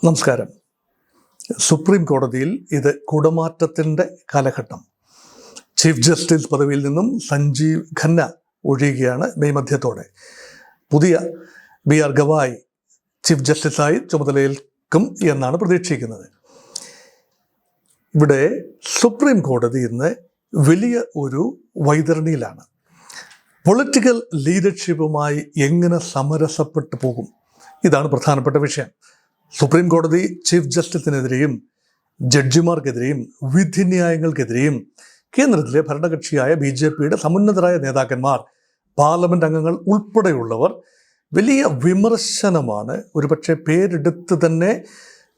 നമസ്കാരം. സുപ്രീം കോടതിയിൽ ഇത് കുടമാറ്റത്തിൻ്റെ കാലഘട്ടം. ചീഫ് ജസ്റ്റിസ് പദവിയിൽ നിന്നും സഞ്ജീവ് ഖന്ന ഒഴിയുകയാണ് മെയ് മധ്യത്തോടെ. പുതിയ BR ഗവായി ചീഫ് ജസ്റ്റിസായി ചുമതലയേൽക്കും എന്നാണ് പ്രതീക്ഷിക്കുന്നത്. ഇവിടെ സുപ്രീം കോടതി ഇന്ന് വലിയ ഒരു വൈതരണിയിലാണ്. പൊളിറ്റിക്കൽ ലീഡർഷിപ്പുമായി എങ്ങനെ സമരസപ്പെട്ടു പോകും, ഇതാണ് പ്രധാനപ്പെട്ട വിഷയം. സുപ്രീം കോടതി ചീഫ് ജസ്റ്റിസിനെതിരെയും ജഡ്ജിമാർക്കെതിരെയും വിധിന്യായങ്ങൾക്കെതിരെയും കേന്ദ്രത്തിലെ ഭരണകക്ഷിയായ BJPയുടെ സമുന്നതരായ നേതാക്കന്മാർ, പാർലമെൻറ്റ് അംഗങ്ങൾ ഉൾപ്പെടെയുള്ളവർ വലിയ വിമർശനമാണ്, ഒരുപക്ഷെ പേരെടുത്ത് തന്നെ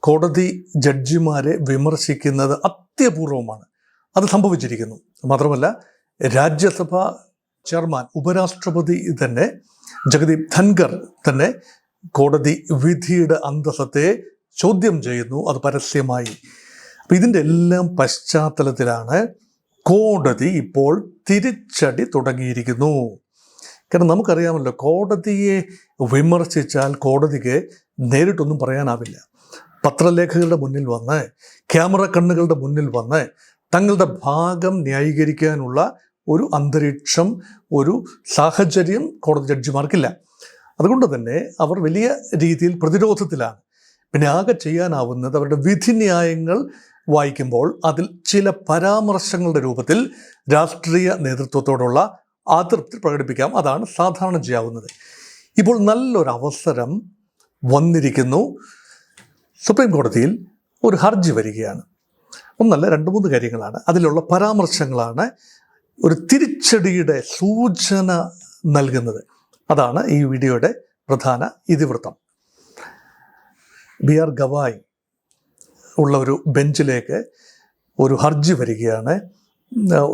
കോടതി ജഡ്ജിമാരെ വിമർശിക്കുന്നത് അത്യപൂർവമാണ്. അത് സംഭവിച്ചിരിക്കുന്നു. മാത്രമല്ല, രാജ്യസഭ ചെയർമാൻ, ഉപരാഷ്ട്രപതി തന്നെ ജഗദീപ് ധൻഖർ തന്നെ കോടതി വിധിയുടെ അന്തസ്സത്തെ ചോദ്യം ചെയ്യുന്നു, അത് പരസ്യമായി. അപ്പം ഇതിൻ്റെ എല്ലാം പശ്ചാത്തലത്തിലാണ് കോടതി ഇപ്പോൾ തിരിച്ചടി തുടങ്ങിയിരിക്കുന്നു. കാരണം നമുക്കറിയാമല്ലോ, കോടതിയെ വിമർശിച്ചാൽ കോടതിക്ക് നേരിട്ടൊന്നും പറയാനാവില്ല. പത്രലേഖകരുടെ മുന്നിൽ വന്ന്, ക്യാമറ കണ്ണുകളുടെ മുന്നിൽ വന്ന് തങ്ങളുടെ ഭാഗം ന്യായീകരിക്കാനുള്ള ഒരു അന്തരീക്ഷം, ഒരു സാഹചര്യം കോടതി ജഡ്ജിമാർക്കില്ല. അതുകൊണ്ട് തന്നെ അവർ വലിയ രീതിയിൽ പ്രതിരോധത്തിലാണ്. പിന്നെ ആകെ ചെയ്യാനാവുന്നത് അവരുടെ വിധിന്യായങ്ങൾ വായിക്കുമ്പോൾ അതിൽ ചില പരാമർശങ്ങളുടെ രൂപത്തിൽ രാഷ്ട്രീയ നേതൃത്വത്തോടുള്ള അതൃപ്തി പ്രകടിപ്പിക്കാം. അതാണ് സാധാരണ ചെയ്യാവുന്നത്. ഇപ്പോൾ നല്ലൊരു അവസരം വന്നിരിക്കുന്നു. സുപ്രീം കോടതിയിൽ ഒരു ഹർജി വരികയാണ്. ഒന്നല്ല, 2-3 കാര്യങ്ങളാണ്. അതിലുള്ള പരാമർശങ്ങളാണ് ഒരു തിരിച്ചടിയുടെ സൂചന നൽകുന്നത്. അതാണ് ഈ വീഡിയോയുടെ പ്രധാന ഇതിവൃത്തം. BR ഗവായി ഉള്ള ഒരു ബെഞ്ചിലേക്ക് ഒരു ഹർജി വരികയാണ്.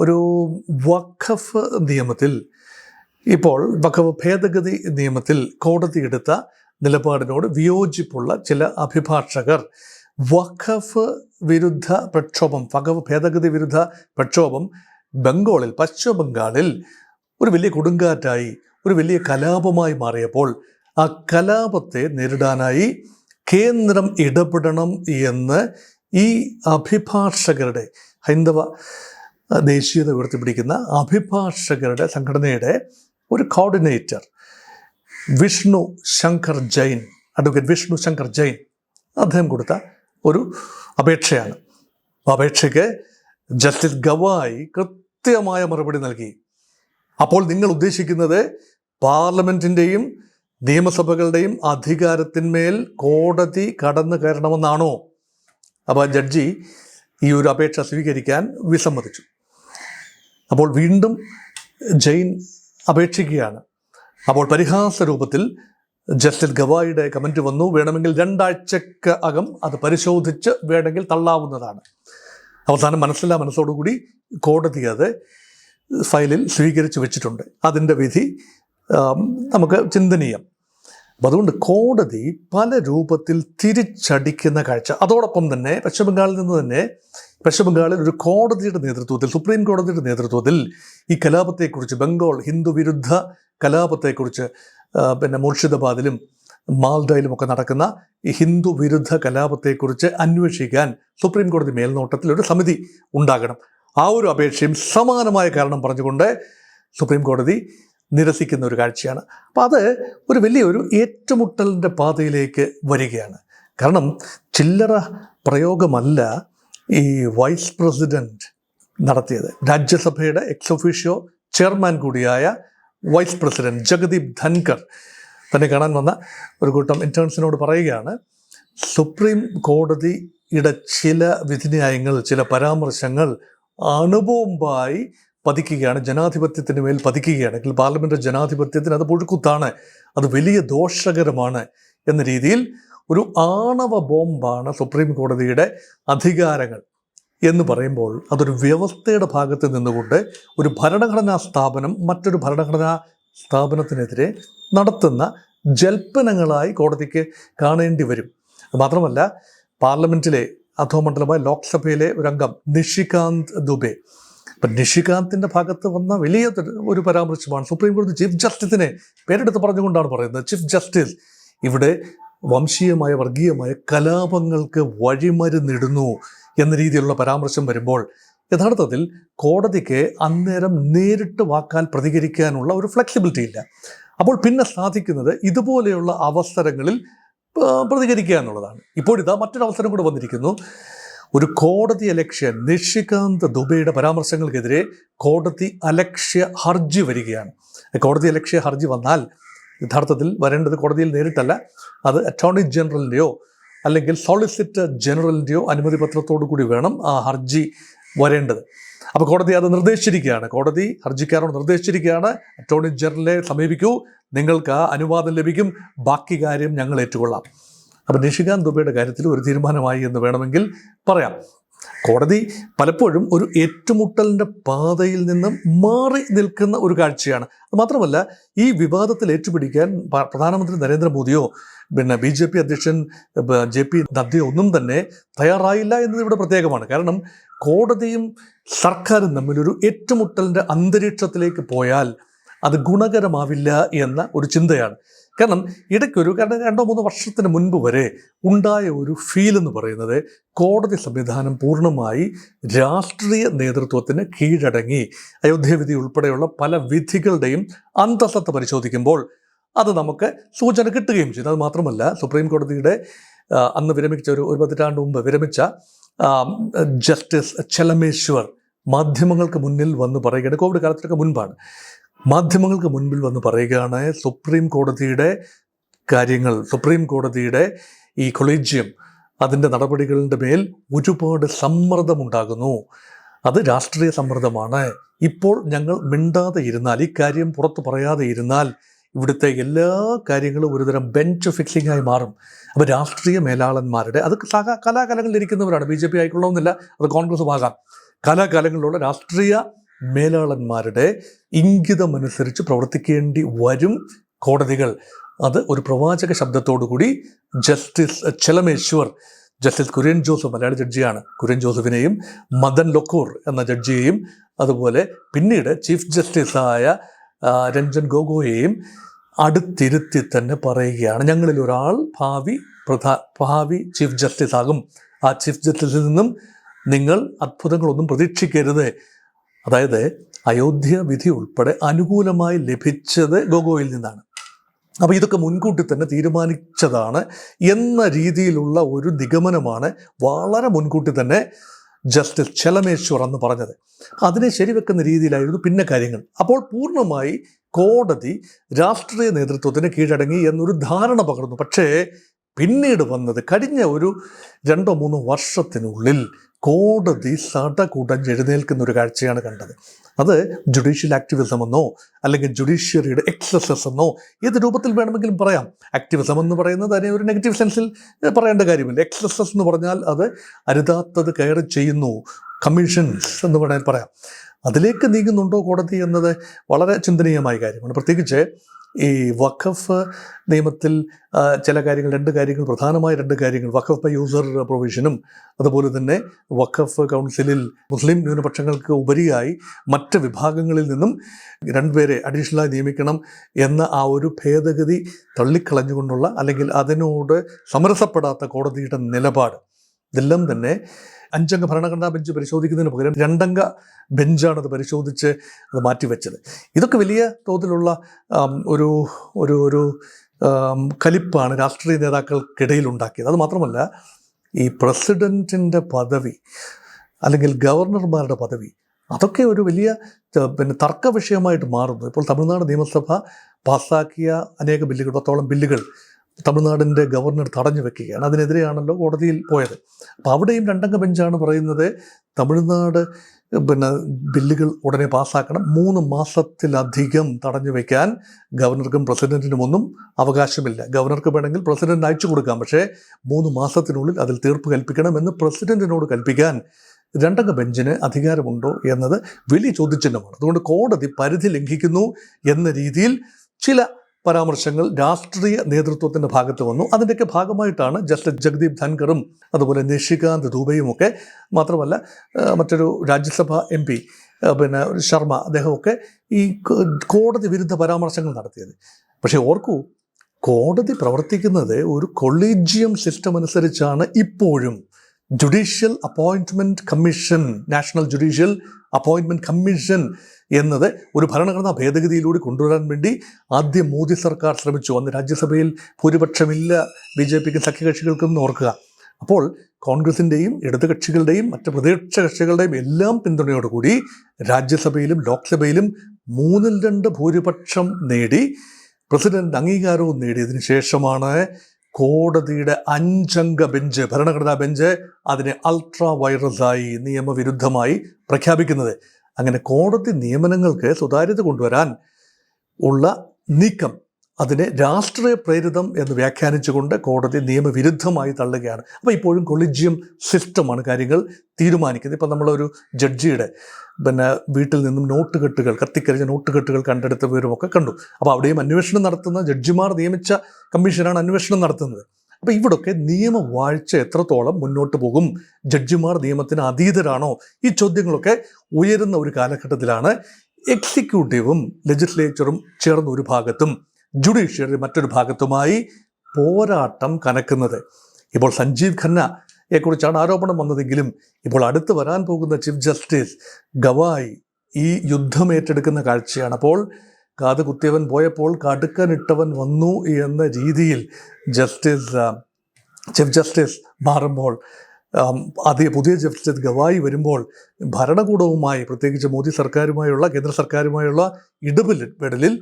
ഒരു വഖഫ് നിയമത്തിൽ, ഇപ്പോൾ വഖഫ് ഭേദഗതി നിയമത്തിൽ കോടതി എടുത്ത നിലപാടിനോട് വിയോജിപ്പുള്ള ചില അഭിഭാഷകർ വഖഫ് വിരുദ്ധ പ്രക്ഷോഭം, വഖഫ് ഭേദഗതി വിരുദ്ധ പ്രക്ഷോഭം ബംഗാളിൽ, പശ്ചിമ ബംഗാളിൽ ഒരു വലിയ കൊടുങ്കാറ്റായി, ഒരു വലിയ കലാപമായി മാറിയപ്പോൾ ആ കലാപത്തെ നേരിടാനായി കേന്ദ്രം ഇടപെടണം എന്ന് ഈ അഭിഭാഷകരുടെ, ഹൈന്ദവ ദേശീയത ഉയർത്തിപ്പിടിക്കുന്ന അഭിഭാഷകരുടെ സംഘടനയുടെ ഒരു കോർഡിനേറ്റർ അഡ്വക്കേറ്റ് വിഷ്ണു ശങ്കർ ജൈൻ അദ്ദേഹം കൊടുത്ത ഒരു അപേക്ഷയാണ്. അപേക്ഷയ്ക്ക് ജസ്റ്റിസ് ഗവായി കൃത്യമായ മറുപടി നൽകി. അപ്പോൾ നിങ്ങൾ ഉദ്ദേശിക്കുന്നത് പാർലമെൻറ്റിൻ്റെയും നിയമസഭകളുടെയും അധികാരത്തിന്മേൽ കോടതി കടന്നു കയറണമെന്നാണോ? അപ്പോൾ ജഡ്ജി ഈ ഒരു അപേക്ഷ സ്വീകരിക്കാൻ വിസമ്മതിച്ചു. അപ്പോൾ വീണ്ടും ജെയിൻ അപേക്ഷിക്കുകയാണ്. അപ്പോൾ പരിഹാസ രൂപത്തിൽ ജസ്റ്റിസ് ഗവായിയുടെ കമൻറ്റ് വന്നു, വേണമെങ്കിൽ 2 ആഴ്ചക്ക് അകം അത് പരിശോധിച്ച് വേണമെങ്കിൽ തള്ളാവുന്നതാണ്. അവസാനം മനസ്സോടുകൂടി കോടതി അത് ഫയലിൽ സ്വീകരിച്ചു വെച്ചിട്ടുണ്ട്. അതിൻ്റെ വിധി നമുക്ക് ചിന്തനീയം. അപ്പം അതുകൊണ്ട് കോടതി പല രൂപത്തിൽ തിരിച്ചടിക്കുന്ന കാഴ്ച. അതോടൊപ്പം തന്നെ പശ്ചിമ ബംഗാളിൽ ഒരു കോടതിയുടെ നേതൃത്വത്തിൽ, സുപ്രീം കോടതിയുടെ നേതൃത്വത്തിൽ ഈ കലാപത്തെക്കുറിച്ച്, ബംഗാൾ ഹിന്ദു വിരുദ്ധ കലാപത്തെക്കുറിച്ച്, പിന്നെ മുർഷിദാബാദിലും മാൽഡയിലുമൊക്കെ നടക്കുന്ന ഈ ഹിന്ദു വിരുദ്ധ കലാപത്തെക്കുറിച്ച് അന്വേഷിക്കാൻ സുപ്രീം കോടതി മേൽനോട്ടത്തിൽ ഒരു സമിതി ഉണ്ടാകണം. ആ ഒരു അപേക്ഷയും സമാനമായ കാരണം പറഞ്ഞുകൊണ്ട് സുപ്രീം കോടതി നിരസിക്കുന്ന ഒരു കാഴ്ചയാണ്. അപ്പോൾ അത് ഒരു വലിയൊരു ഏറ്റുമുട്ടലിൻ്റെ പാതയിലേക്ക് വരികയാണ്. കാരണം ചില്ലറ പ്രയോഗമല്ല ഈ വൈസ് പ്രസിഡന്റ് നടത്തിയത്. രാജ്യസഭയുടെ എക്സ് ഒഫീഷ്യോ ചെയർമാൻ കൂടിയായ വൈസ് പ്രസിഡന്റ് ജഗദീപ് ധൻഖർ തന്നെ കാണാൻ വന്ന ഒരു കൂട്ടം ഇന്റേൺസിനോട് പറയുകയാണ്, സുപ്രീം കോടതിയുടെ ചില വിധിന്യായങ്ങൾ, ചില പരാമർശങ്ങൾ അണുബോംബായി പതിക്കുകയാണ്, ജനാധിപത്യത്തിന് മേൽ പതിക്കുകയാണെങ്കിൽ പാർലമെൻറ്റ് ജനാധിപത്യത്തിന് അത് പുഴുക്കുത്താണ്, അത് വലിയ ദോഷകരമാണ് എന്ന രീതിയിൽ ഒരു ആണവ ബോംബാണ് സുപ്രീം കോടതിയുടെ അധികാരങ്ങൾ എന്ന് പറയുമ്പോൾ അതൊരു വ്യവസ്ഥയുടെ ഭാഗത്ത് നിന്നുകൊണ്ട് ഒരു ഭരണഘടനാ സ്ഥാപനം മറ്റൊരു ഭരണഘടനാ സ്ഥാപനത്തിനെതിരെ നടത്തുന്ന ജൽപ്പനങ്ങളായി കോടതിക്ക് കാണേണ്ടി വരും. മാത്രമല്ല, പാർലമെൻറ്റിലെ അധോമണ്ഡലമായ ലോക്സഭയിലെ ഒരു അംഗം നിഷികാന്ത് ദുബെ, ഇപ്പം നിഷികാന്തിൻ്റെ ഭാഗത്ത് വന്ന വലിയ ഒരു പരാമർശമാണ് സുപ്രീം കോടതി ചീഫ് ജസ്റ്റിസിനെ പേരെടുത്ത് പറഞ്ഞുകൊണ്ടാണ് പറയുന്നത്. ചീഫ് ജസ്റ്റിസ് ഇവിടെ വംശീയമായ വർഗീയമായ കലാപങ്ങൾക്ക് വഴിമരുന്നിടുന്നു എന്ന രീതിയിലുള്ള പരാമർശം വരുമ്പോൾ യഥാർത്ഥത്തിൽ കോടതിക്ക് അന്നേരം നേരിട്ട് വാക്കാൽ പ്രതികരിക്കാനുള്ള ഒരു ഫ്ലെക്സിബിലിറ്റി ഇല്ല. അപ്പോൾ പിന്നെ സാധിക്കുന്നത് ഇതുപോലെയുള്ള അവസരങ്ങളിൽ പ്രതികരിക്കുക എന്നുള്ളതാണ്. ഇപ്പോഴിതാ മറ്റൊരു അവസരം കൂടെ വന്നിരിക്കുന്നു. ഒരു കോടതി അലക്ഷ്യ നിഷികാന്ത് ദുബെയുടെ പരാമർശങ്ങൾക്കെതിരെ കോടതി അലക്ഷ്യ ഹർജി വരികയാണ്. കോടതി അലക്ഷ്യ ഹർജി വന്നാൽ യഥാർത്ഥത്തിൽ വരേണ്ടത് കോടതിയിൽ നേരിട്ടല്ല, അത് അറ്റോർണി ജനറലിൻ്റെയോ അല്ലെങ്കിൽ സോളിസിറ്റർ ജനറലിൻ്റെയോ അനുമതി പത്രത്തോടു കൂടി വേണം ആ ഹർജി വരേണ്ടത്. അപ്പോൾ കോടതി അത് നിർദ്ദേശിച്ചിരിക്കുകയാണ്. കോടതി ഹർജിക്കാരോട് നിർദ്ദേശിച്ചിരിക്കുകയാണ്, അറ്റോർണി ജനറലിനെ സമീപിക്കൂ, നിങ്ങൾക്ക് ആ അനുവാദം ലഭിക്കും, ബാക്കി കാര്യം ഞങ്ങൾ ഏറ്റുകൊള്ളാം. അപ്പോൾ നിഷികാന്ത് ദുബെയുടെ കാര്യത്തിൽ ഒരു തീരുമാനമായി എന്ന് വേണമെങ്കിൽ പറയാം. കോടതി പലപ്പോഴും ഒരു ഏറ്റുമുട്ടലിൻ്റെ പാതയിൽ നിന്നും മാറി നിൽക്കുന്ന ഒരു കാഴ്ചയാണ്. അത് മാത്രമല്ല, ഈ വിവാദത്തിൽ ഏറ്റുപിടിക്കാൻ പ്രധാനമന്ത്രി നരേന്ദ്രമോദിയോ BJP അധ്യക്ഷൻ JP നദ്ദയോ ഒന്നും തന്നെ തയ്യാറായില്ല എന്നത് ഇവിടെ പ്രത്യേകമാണ്. കാരണം കോടതിയും സർക്കാരും തമ്മിലൊരു ഏറ്റുമുട്ടലിൻ്റെ അന്തരീക്ഷത്തിലേക്ക് പോയാൽ അത് ഗുണകരമാവില്ല എന്ന ഒരു ചിന്തയാണ്. കാരണം 2-3 വർഷത്തിന് മുൻപ് വരെ ഉണ്ടായ ഒരു ഫീൽ എന്ന് പറയുന്നത് കോടതി സംവിധാനം പൂർണ്ണമായി രാഷ്ട്രീയ നേതൃത്വത്തിന് കീഴടങ്ങി. അയോധ്യ വിധി ഉൾപ്പെടെയുള്ള പല വിധികളുടെയും അന്തസത്ത പരിശോധിക്കുമ്പോൾ അത് നമുക്ക് സൂചന കിട്ടുകയും ചെയ്തു. അത് മാത്രമല്ല, സുപ്രീം കോടതിയുടെ അന്ന് വിരമിച്ച ഒരു പതിറ്റാണ്ട് മുമ്പ് വിരമിച്ച ജസ്റ്റിസ് ചെലമേശ്വർ മാധ്യമങ്ങൾക്ക് മുന്നിൽ വന്ന് പറയുകയാണ്, കോവിഡ് കാലത്തിനൊക്കെ മുൻപാണ്, മാധ്യമങ്ങൾക്ക് മുൻപിൽ വന്ന് പറയുകയാണ്, സുപ്രീം കോടതിയുടെ കാര്യങ്ങൾ, സുപ്രീം കോടതിയുടെ ഈ കൊളീജിയം അതിൻ്റെ നടപടികളുടെ മേൽ ഒരുപാട് സമ്മർദ്ദമുണ്ടാകുന്നു, അത് രാഷ്ട്രീയ സമ്മർദ്ദമാണ്. ഇപ്പോൾ ഞങ്ങൾ മിണ്ടാതെ ഇരുന്നാൽ, ഈ കാര്യം പുറത്ത് പറയാതെ ഇരുന്നാൽ ഇവിടുത്തെ എല്ലാ കാര്യങ്ങളും ഒരുതരം ബെഞ്ച് ഫിക്സിംഗ് ആയി മാറും. അപ്പോൾ രാഷ്ട്രീയ മേലാളന്മാരുടെ, അത് കലാകാലങ്ങളിലിരിക്കുന്നവരാണ്, BJP ആയിക്കൊള്ളണമെന്നില്ല, അത് കോൺഗ്രസും ആകാം, കലാകാലങ്ങളിലുള്ള രാഷ്ട്രീയ മേലാളന്മാരുടെ ഇംഗിതമനുസരിച്ച് പ്രവർത്തിക്കേണ്ടി വരും കോടതികൾ. അത് ഒരു പ്രവാചക ശബ്ദത്തോടുകൂടി ജസ്റ്റിസ് ചെലമേശ്വർ, ജസ്റ്റിസ് കുര്യൻ ജോസഫ്, മലയാളി ജഡ്ജിയാണ്, കുര്യൻ ജോസഫിനെയും മദൻ ലൊക്കൂർ എന്ന ജഡ്ജിയെയും അതുപോലെ പിന്നീട് ചീഫ് ജസ്റ്റിസായ രഞ്ജൻ ഗൊഗോയെയും അടുത്തിരുത്തി തന്നെ പറയുകയാണ്, ഞങ്ങളിൽ ഒരാൾ ഭാവി ചീഫ് ജസ്റ്റിസ് ആകും, ആ ചീഫ് ജസ്റ്റിസിൽ നിന്നും നിങ്ങൾ അത്ഭുതങ്ങളൊന്നും പ്രതീക്ഷിക്കരുത്. അതായത് അയോധ്യ വിധി ഉൾപ്പെടെ അനുകൂലമായി ലഭിച്ചത് ഗൊഗോയിൽ നിന്നാണ്. അപ്പോൾ ഇതൊക്കെ മുൻകൂട്ടി തന്നെ തീരുമാനിച്ചതാണ് എന്ന രീതിയിലുള്ള ഒരു നിഗമനമാണ് വളരെ മുൻകൂട്ടി തന്നെ ജസ്റ്റിസ് ചെലമേശ്വർ എന്ന് പറഞ്ഞത്. അതിനെ ശരിവെക്കുന്ന രീതിയിലായിരുന്നു പിന്നെ കാര്യങ്ങൾ. അപ്പോൾ പൂർണ്ണമായി കോടതി രാഷ്ട്രീയ നേതൃത്വത്തിന് കീഴടങ്ങി എന്നൊരു ധാരണ പകർന്നു. പക്ഷേ പിന്നീട് വന്നത് കഴിഞ്ഞ ഒരു 2-3 വർഷത്തിനുള്ളിൽ കോടതി സടകുടഞ്ഞെഴുന്നേൽക്കുന്ന ഒരു കാഴ്ചയാണ് കണ്ടത്. അത് ജുഡീഷ്യൽ ആക്ടിവിസം എന്നോ അല്ലെങ്കിൽ ജുഡീഷ്യറിയുടെ എക്സസസ് എന്നോ ഏത് രൂപത്തിൽ വേണമെങ്കിലും പറയാം. ആക്ടിവിസം എന്ന് പറയുന്നത് അതിനെ ഒരു നെഗറ്റീവ് സെൻസിൽ പറയേണ്ട കാര്യമില്ല. എക്സസസ് എന്ന് പറഞ്ഞാൽ അത് അരുതാത്തത് കയറി ചെയ്യുന്നു, കമ്മീഷൻസ് എന്ന് വേണമെങ്കിൽ പറയാം. അതിലേക്ക് നീങ്ങുന്നുണ്ടോ കോടതി എന്നത് വളരെ ചിന്തനീയമായ കാര്യമാണ്. പ്രത്യേകിച്ച് ഈ വഖഫ് നിയമത്തിൽ ചില കാര്യങ്ങൾ, 2 കാര്യങ്ങൾ, പ്രധാനമായ 2 കാര്യങ്ങൾ, വഖഫ് ബൈ യൂസർ പ്രൊവിഷനും അതുപോലെ തന്നെ വഖഫ് കൗൺസിലിൽ മുസ്ലിം ന്യൂനപക്ഷങ്ങൾക്ക് ഉപരിയായി മറ്റ് വിഭാഗങ്ങളിൽ നിന്നും 2 പേരെ അഡീഷണലായി നിയമിക്കണം എന്ന ആ ഒരു ഭേദഗതി തള്ളിക്കളഞ്ഞുകൊണ്ടുള്ള അല്ലെങ്കിൽ അതിനോട് സമരസപ്പെടാത്ത കോടതിയുടെ നിലപാട്, ഇതെല്ലാം തന്നെ 5 അംഗ ഭരണഘടനാ ബെഞ്ച് പരിശോധിക്കുന്നതിന് പകരം 2 അംഗ ബെഞ്ചാണ് അത് പരിശോധിച്ച് അത് മാറ്റിവെച്ചത്. ഇതൊക്കെ വലിയ തോതിലുള്ള ഒരു ഒരു ഒരു കലിപ്പാണ് രാഷ്ട്രീയ നേതാക്കൾക്കിടയിൽ ഉണ്ടാക്കിയത്. അത് മാത്രമല്ല, ഈ പ്രസിഡൻറ്റിൻ്റെ പദവി അല്ലെങ്കിൽ ഗവർണർമാരുടെ പദവി, അതൊക്കെ ഒരു വലിയ തർക്ക വിഷയമായിട്ട് മാറുന്നു. ഇപ്പോൾ തമിഴ്നാട് നിയമസഭ പാസ്സാക്കിയ അനേക ബില്ലുകൾ, 10ഓളം ബില്ലുകൾ തമിഴ്നാടിൻ്റെ ഗവർണർ തടഞ്ഞു വെക്കുകയാണ്. അതിനെതിരെയാണല്ലോ കോടതിയിൽ പോയത്. അപ്പോൾ അവിടെയും 2 അംഗ ബെഞ്ചാണ് പറയുന്നത് തമിഴ്നാട് ബില്ലുകൾ ഉടനെ പാസ്സാക്കണം, 3 മാസത്തിലധികം തടഞ്ഞു വയ്ക്കാൻ ഗവർണർക്കും പ്രസിഡന്റിനും ഒന്നും അവകാശമില്ല. ഗവർണർക്ക് വേണമെങ്കിൽ പ്രസിഡന്റ് അയച്ചു കൊടുക്കാം, പക്ഷേ 3 മാസത്തിനുള്ളിൽ അതിൽ തീർപ്പ് കൽപ്പിക്കണമെന്ന് പ്രസിഡന്റിനോട് കൽപ്പിക്കാൻ 2 അംഗ ബെഞ്ചിന് അധികാരമുണ്ടോ എന്നത് വലിയ ചോദ്യചിഹ്നമാണ്. അതുകൊണ്ട് കോടതി പരിധി ലംഘിക്കുന്നു എന്ന രീതിയിൽ ചില പരാമർശങ്ങൾ രാഷ്ട്രീയ നേതൃത്വത്തിൻ്റെ ഭാഗത്ത് വന്നു. അതിൻ്റെയൊക്കെ ഭാഗമായിട്ടാണ് ജസ്റ്റിസ് ജഗദീപ് ധൻഖറും അതുപോലെ നിഷികാന്ത് ദുബെയും ഒക്കെ, മാത്രമല്ല മറ്റൊരു രാജ്യസഭ MP ശർമ്മ, അദ്ദേഹമൊക്കെ ഈ കോടതി വിരുദ്ധ പരാമർശങ്ങൾ നടത്തിയത്. പക്ഷേ ഓർക്കൂ, കോടതി പ്രവർത്തിക്കുന്നത് ഒരു കൊളീജിയം സിസ്റ്റം അനുസരിച്ചാണ് ഇപ്പോഴും. Judicial appointment commission, national judicial appointment commission എന്നത് ഒരു ഭരണഘടനാ ഭേദഗതിയിലൂടെ കൊണ്ടുവരാൻ വേണ്ടി ആദ്യം മോദി സർക്കാർ ശ്രമിച്ചു. അന്ന് രാജ്യസഭയിൽ ഭൂരിപക്ഷമില്ല BJPക്കും സഖ്യകക്ഷികൾക്കും ഓർക്കുക. അപ്പോൾ കോൺഗ്രസിൻ്റെയും ഇടതുകക്ഷികളുടെയും മറ്റ് പ്രതിപക്ഷ കക്ഷികളുടെയും എല്ലാം പിന്തുണയോടുകൂടി രാജ്യസഭയിലും ലോക്സഭയിലും 2/3 ഭൂരിപക്ഷം നേടി പ്രസിഡന്റ് അംഗീകാരവും നേടിയതിനു ശേഷമാണ് കോടതിയുടെ 5-അംഗ ബെഞ്ച്, ഭരണഘടനാ ബെഞ്ച് അതിനെ അൾട്രാ വൈറസായി നിയമവിരുദ്ധമായി പ്രഖ്യാപിക്കുന്നത്. അങ്ങനെ കോടതി നിയമനങ്ങൾക്ക് സുതാര്യത കൊണ്ടുവരാൻ ഉള്ള നീക്കം അതിനെ രാഷ്ട്രീയ പ്രേരിതം എന്ന് വ്യാഖ്യാനിച്ചുകൊണ്ട് കോടതി നിയമവിരുദ്ധമായി തള്ളുകയാണ്. അപ്പോൾ ഇപ്പോഴും കൊളീജിയം സിസ്റ്റമാണ് കാര്യങ്ങൾ തീരുമാനിക്കുന്നത്. ഇപ്പം നമ്മളൊരു ജഡ്ജിയുടെ വീട്ടിൽ നിന്നും നോട്ടുകെട്ടുകൾ, കത്തിക്കരിഞ്ഞ നോട്ടുകെട്ടുകൾ കണ്ടെടുത്ത വിവരമൊക്കെ കണ്ടു. അപ്പോൾ അവിടെയും അന്വേഷണം നടത്തുന്ന ജഡ്ജിമാർ നിയമിച്ച കമ്മീഷനാണ് അന്വേഷണം നടത്തുന്നത്. അപ്പോൾ ഇവിടൊക്കെ നിയമവാഴ്ച എത്രത്തോളം മുന്നോട്ട് പോകും, ജഡ്ജിമാർ നിയമത്തിന് അതീതരാണോ, ഈ ചോദ്യങ്ങളൊക്കെ ഉയരുന്ന ഒരു കാലഘട്ടത്തിലാണ് എക്സിക്യൂട്ടീവും ലെജിസ്ലേച്ചറും ചേർന്ന ഒരു ഭാഗത്തും ജുഡീഷ്യറി മറ്റൊരു ഭാഗത്തുമായി പോരാട്ടം കനക്കുന്നത്. ഇപ്പോൾ സഞ്ജീവ് ഖന്നയെക്കുറിച്ചാണ് ആരോപണം വന്നതെങ്കിലും ഇപ്പോൾ അടുത്ത് വരാൻ പോകുന്ന ചീഫ് ജസ്റ്റിസ് ഗവായി ഈ യുദ്ധം ഏറ്റെടുക്കുന്ന കാഴ്ചയാണ്. അപ്പോൾ കാത് കുത്തിയവൻ പോയപ്പോൾ കടുക്കനിട്ടവൻ വന്നു എന്ന രീതിയിൽ ചീഫ് ജസ്റ്റിസ് മാറുമ്പോൾ, പുതിയ ജസ്റ്റിസ് ഗവായി വരുമ്പോൾ ഭരണകൂടവുമായി, പ്രത്യേകിച്ച് മോദി സർക്കാരുമായുള്ള, കേന്ദ്ര സർക്കാരുമായുള്ള ഇടപെടലിൽ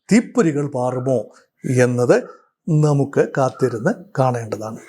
തീപ്പൊരികൾ പാറുമോ എന്നത് നമുക്ക് കാത്തിരുന്ന് കാണേണ്ടതാണ്.